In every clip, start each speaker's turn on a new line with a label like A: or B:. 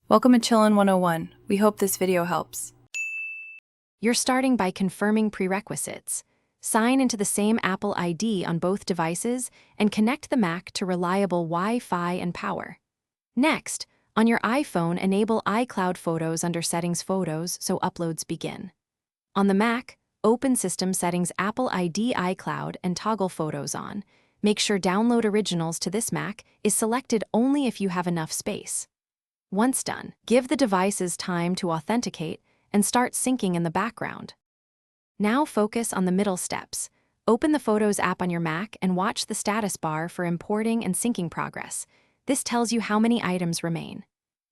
A: Welcome to Chillin' 101. We hope this video helps.
B: You're starting by confirming prerequisites. Sign into the same Apple ID on both devices and connect the Mac to reliable Wi-Fi and power. Next, on your iPhone, enable iCloud Photos under Settings Photos so uploads begin. On the Mac, open System Settings Apple ID iCloud and toggle Photos on. Make sure Download Originals to this Mac is selected only if you have enough space. Once done, give the devices time to authenticate and start syncing in the background. Now focus on the middle steps. Open the Photos app on your Mac and watch the status bar for importing and syncing progress. This tells you how many items remain.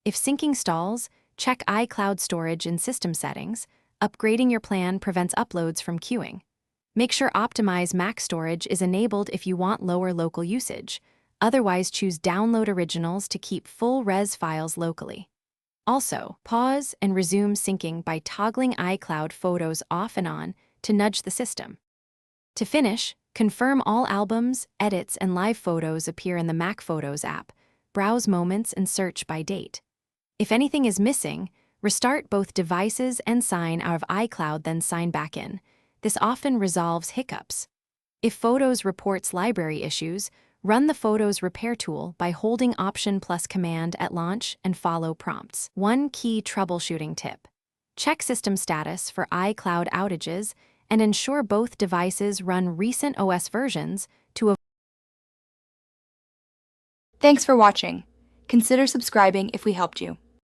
B: If syncing stalls, check iCloud storage in System Settings. Upgrading your plan prevents uploads from queuing. Make sure Optimize Mac Storage is enabled if you want lower local usage. Otherwise, choose Download Originals to keep full res files locally. Also, pause and resume syncing by toggling iCloud Photos off and on to nudge the system. To finish, confirm all albums, edits, and live photos appear in the Mac Photos app. Browse moments and search by date. If anything is missing, restart both devices and sign out of iCloud, then sign back in. This often resolves hiccups. If Photos reports library issues, run the Photos Repair tool by holding Option plus Command at launch and follow prompts. One key troubleshooting tip: check system status for iCloud outages and ensure both devices run recent OS versions to avoid.
C: Thanks for watching. Consider subscribing if we helped you.